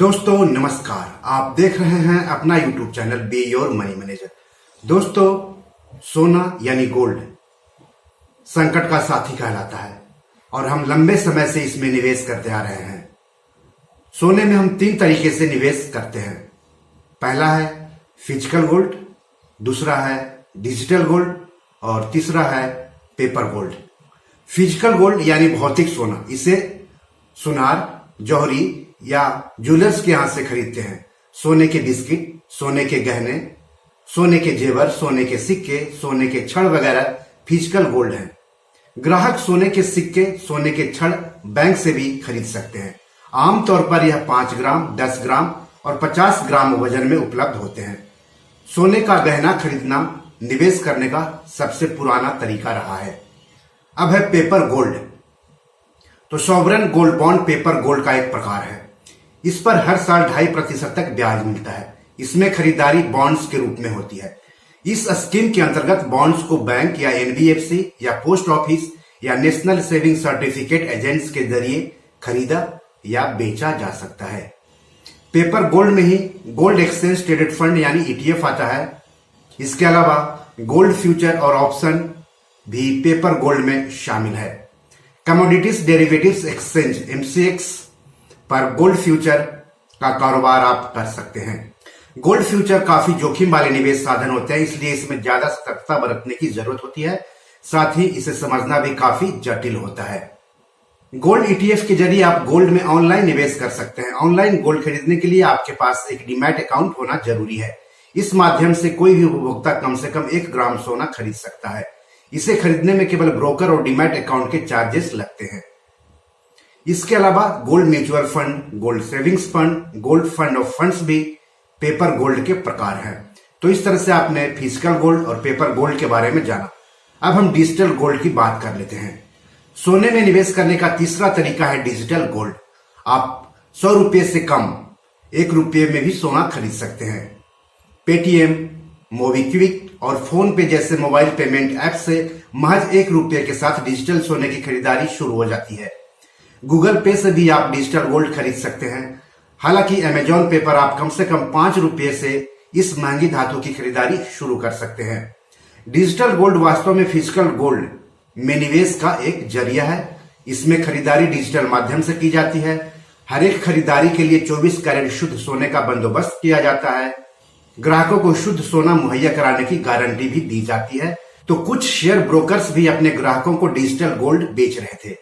दोस्तों नमस्कार। आप देख रहे हैं अपना YouTube channel be your money manager. दोस्तों, सोना यानी गोल्ड संकट का साथी कहलाता है और हम लंबे समय से इसमें निवेश करते आ रहे हैं। सोने में हम 3 तरीके से निवेश करते हैं। पहला है फिजिकल गोल्ड, दूसरा है डिजिटल गोल्ड और तीसरा है पेपर गोल्ड। फिजिकल गोल्ड यानी भौतिक सोना, इसे सुनार, जौहरी या ज्वेलर्स के यहां से खरीदते हैं। सोने के बिस्किट, सोने के गहने, सोने के जेवर, सोने के सिक्के, सोने के छड़ वगैरह फिजिकल गोल्ड है। ग्राहक सोने के सिक्के, सोने के छड़ बैंक से भी खरीद सकते हैं। आमतौर पर यह 5 ग्राम, 10 ग्राम और 50 ग्राम वजन में उपलब्ध होते हैं। सोने का गहना खरीदना निवेश करने का सबसे पुराना तरीका रहा है। अब है पेपर गोल्ड। तो sovereign gold bond paper gold का एक प्रकार है। इस पर हर साल 2.5% तक ब्याज मिलता है। इसमें खरीदारी बॉन्ड्स के रूप में होती है। इस स्कीम के अंतर्गत बॉन्ड्स को बैंक या एनबीएफसी या पोस्ट ऑफिस या नेशनल सेविंग सर्टिफिकेट एजेंट्स के जरिए खरीदा या बेचा जा सकता है। पेपर गोल्ड में ही गोल्ड एक्सचेंज ट्रेडेड फंड यानी ईटीएफ आता है। इसके अलावा गोल्ड फ्यूचर और ऑप्शन भी पेपर गोल्ड में शामिल है। कमोडिटीज डेरिवेटिव्स एक्सचेंज एमसीएक्स पर गोल्ड फ्यूचर का कारोबार आप कर सकते हैं। गोल्ड फ्यूचर काफी जोखिम वाले निवेश साधन होते हैं, इसलिए इसमें ज्यादा सतर्कता बरतने की जरूरत होती है। साथ ही इसे समझना भी काफी जटिल होता है। गोल्ड ईटीएफ के जरिए आप गोल्ड में ऑनलाइन निवेश कर सकते हैं। ऑनलाइन गोल्ड खरीदने के लिए आपके पास एक डीमैट अकाउंट होना जरूरी है। इस माध्यम से कोई भी उपभोक्ता कम से कम 1 ग्राम सोना खरीद सकता है। इसे खरीदने में केवल ब्रोकर और डीमैट अकाउंट के चार्जेस लगते हैं। इसके अलावा gold mutual fund, gold savings fund, gold fund of funds भी पेपर गोल्ड के प्रकार हैं। तो इस तरह से आपने फिजिकल गोल्ड और पेपर गोल्ड के बारे में जाना। अब हम डिजिटल गोल्ड की बात कर लेते हैं। सोने में निवेश करने का तीसरा तरीका है डिजिटल गोल्ड। आप 100 रुपये से कम 1 रुपये में भी सोना खरीद सकते हैं। पेटीएम, मोबीक्विक और फोन पे जैसे मोबाइल पेमेंट ऐप से महज 1 रुपये के साथ डिजिटल सोने की खरीदारी शुरू हो जाती है। गूगल पे से भी आप डिजिटल गोल्ड खरीद सकते हैं। हालांकि अमेजॉन पे पर आप कम से कम 5 रुपये से इस महंगी धातु की खरीदारी शुरू कर सकते हैं। डिजिटल गोल्ड वास्तव में फिजिकल गोल्ड में निवेश का एक जरिया है। इसमें खरीदारी डिजिटल माध्यम से की जाती है। हर एक खरीदारी के लिए 24 कैरेट शुद्ध सोने का बंदोबस्त किया जाता है। ग्राहकों को शुद्ध सोना मुहैया कराने की गारंटी भी दी जाती है। तो कुछ शेयर ब्रोकर्स भी अपने ग्राहकों को डिजिटल गोल्ड बेच रहे थे।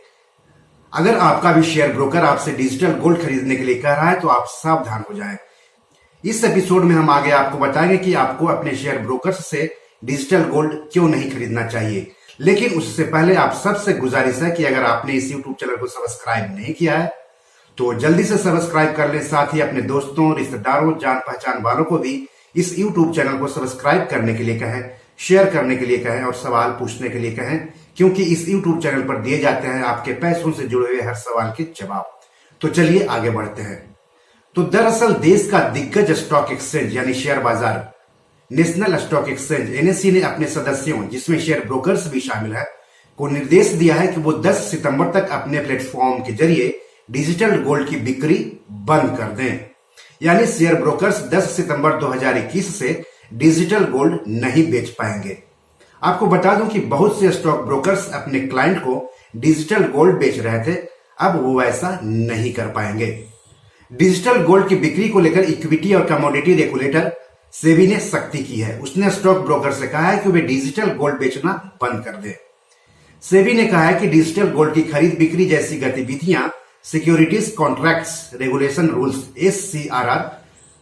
अगर आपका भी शेयर ब्रोकर आपसे डिजिटल गोल्ड खरीदने के लिए कह रहा है तो आप सावधान हो जाएं। इस एपिसोड में हम आगे आपको बताएंगे कि आपको अपने शेयर ब्रोकर्स से डिजिटल गोल्ड क्यों नहीं खरीदना चाहिए। लेकिन उससे पहले आप सबसे गुजारिश है कि अगर आपने इस यूट्यूब चैनल को सब्सक्राइब नहीं किया है तो जल्दी से सब्सक्राइब कर लें। साथ ही अपने दोस्तों, रिश्तेदारों, जान पहचान वालों को भी इस यूट्यूब चैनल को सब्सक्राइब करने के लिए कहें, शेयर करने के लिए कहें और सवाल पूछने के लिए कहें, क्योंकि इस यूट्यूब चैनल पर दिए जाते हैं आपके पैसों से जुड़े हुए हर सवाल के जवाब। तो चलिए आगे बढ़ते हैं। तो दरअसल देश का दिग्गज स्टॉक एक्सचेंज यानी शेयर बाजार नेशनल स्टॉक एक्सचेंज एनएसई ने अपने सदस्यों, जिसमें शेयर ब्रोकर्स भी शामिल है, को निर्देश दिया है कि वो 10 सितंबर तक अपने प्लेटफॉर्म के जरिए डिजिटल गोल्ड की बिक्री बंद कर दें। यानी शेयर ब्रोकर्स 10 सितंबर 2021 से डिजिटल गोल्ड नहीं बेच पाएंगे। आपको बता दूं कि बहुत से स्टॉक ब्रोकर्स अपने क्लाइंट को डिजिटल गोल्ड बेच रहे थे, अब वो ऐसा नहीं कर पाएंगे। डिजिटल गोल्ड की बिक्री को लेकर इक्विटी और कमोडिटी रेगुलेटर सेबी ने सख्ती की है। उसने स्टॉक ब्रोकर से कहा है कि वे डिजिटल गोल्ड बेचना बंद कर दें। सेबी ने कहा है कि डिजिटल गोल्ड की खरीद बिक्री जैसी गतिविधियां securities contracts regulation rules SCRR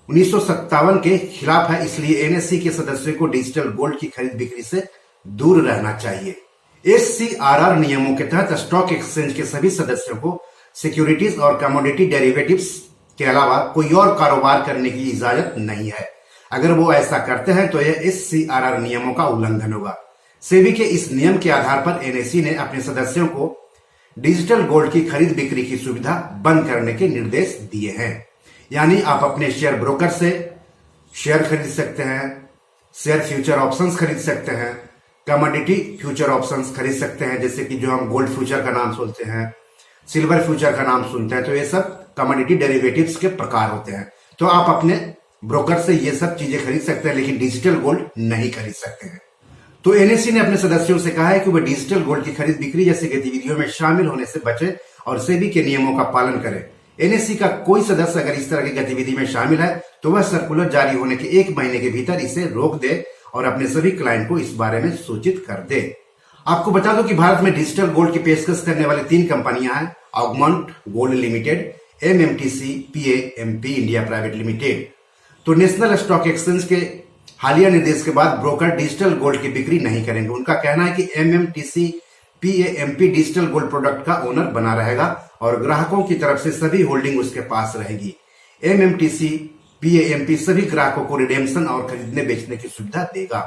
1957 के खिलाफ है। इसलिए एनएसई के सदस्यों को डिजिटल गोल्ड की खरीद बिक्री से दूर रहना चाहिए। SCRR नियमों के तहत स्टॉक एक्सचेंज के सभी सदस्यों को सिक्योरिटीज और कमोडिटी डेरिवेटिव्स के अलावा कोई और कारोबार करने की इजाजत नहीं है। अगर वो ऐसा करते हैं तो यह SCRR नियमों का उल्लंघन होगा। सेबी के इस नियम के आधार पर एनएसई ने अपने सदस्यों को डिजिटल गोल्ड की खरीद बिक्री की सुविधा बंद करने के निर्देश दिए हैं। यानी आप अपने शेयर ब्रोकर से शेयर खरीद सकते हैं, शेयर फ्यूचर ऑप्शंस खरीद सकते हैं, कमोडिटी फ्यूचर ऑप्शंस खरीद सकते हैं, जैसे कि जो हम गोल्ड फ्यूचर का नाम सुनते हैं, सिल्वर फ्यूचर का नाम सुनते हैं, तो ये सब कमोडिटी डेरिवेटिव्स के प्रकार होते हैं। तो आप अपने ब्रोकर से ये सब चीजें खरीद सकते हैं, लेकिन डिजिटल गोल्ड नहीं खरीद सकते हैं। तो एनएससी ने अपने सदस्यों से कहा है कि वह डिजिटल गोल्ड की खरीद बिक्री जैसी गतिविधियों में शामिल होने से बचे और सेबी के नियमों का पालन करें। एनएससी का कोई सदस्य अगर इस तरह की गतिविधि में शामिल है तो वह सर्कुलर जारी होने के 1 महीने के भीतर इसे रोक दे और अपने सभी क्लाइंट को इस बारे में सूचित कर दे। आपको बता दो कि भारत में डिजिटल गोल्ड की पेशकश करने वाली 3 कंपनियां हैं, Augmont gold limited, MMTC PAMP India private limited. तो नेशनल स्टॉक एक्सचेंज के हालिया निर्देश के बाद ब्रोकर डिजिटल गोल्ड की बिक्री नहीं करेंगे। उनका कहना है कि एमएमटीसी पीएएमपी डिजिटल गोल्ड प्रोडक्ट का ओनर बना रहेगा और ग्राहकों की तरफ से सभी होल्डिंग उसके पास रहेगी। एमएमटीसी पीएएमपी सभी ग्राहकों को रिडेम्पशन और खरीदने बेचने की सुविधा देगा।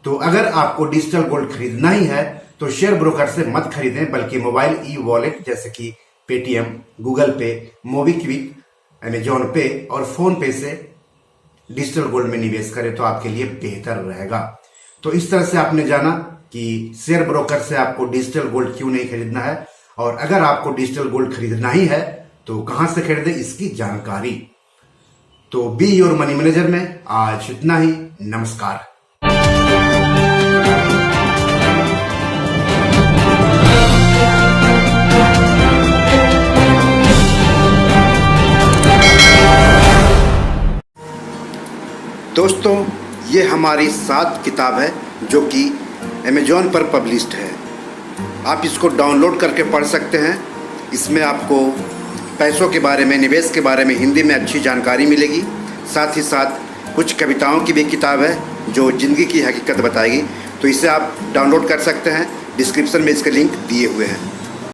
तो अगर आपको डिजिटल गोल्ड खरीदना ही है तो शेयर ब्रोकर से मत खरीदें, बल्कि मोबाइल ई वॉलेट जैसे कि पेटीएम, गूगल पे, मोबीक्विक, अमेजॉन पे और फोन पे से डिजिटल गोल्ड में निवेश करें तो आपके लिए बेहतर रहेगा। तो इस तरह से आपने जाना कि शेयर ब्रोकर से आपको डिजिटल गोल्ड क्यों नहीं खरीदना है, और अगर आपको डिजिटल गोल्ड खरीदना ही है तो कहां से खरीदें इसकी जानकारी। तो बी योर मनी मैनेजर में आज इतना ही। नमस्कार। दोस्तों, ये हमारी 7 किताब है जो कि अमेजॉन पर पब्लिश्ड है। आप इसको डाउनलोड करके पढ़ सकते हैं। इसमें आपको पैसों के बारे में, निवेश के बारे में हिंदी में अच्छी जानकारी मिलेगी। साथ ही साथ कुछ कविताओं की भी किताब है जो ज़िंदगी की हकीकत बताएगी। तो इसे आप डाउनलोड कर सकते हैं। डिस्क्रिप्शन में इसके लिंक दिए हुए हैं।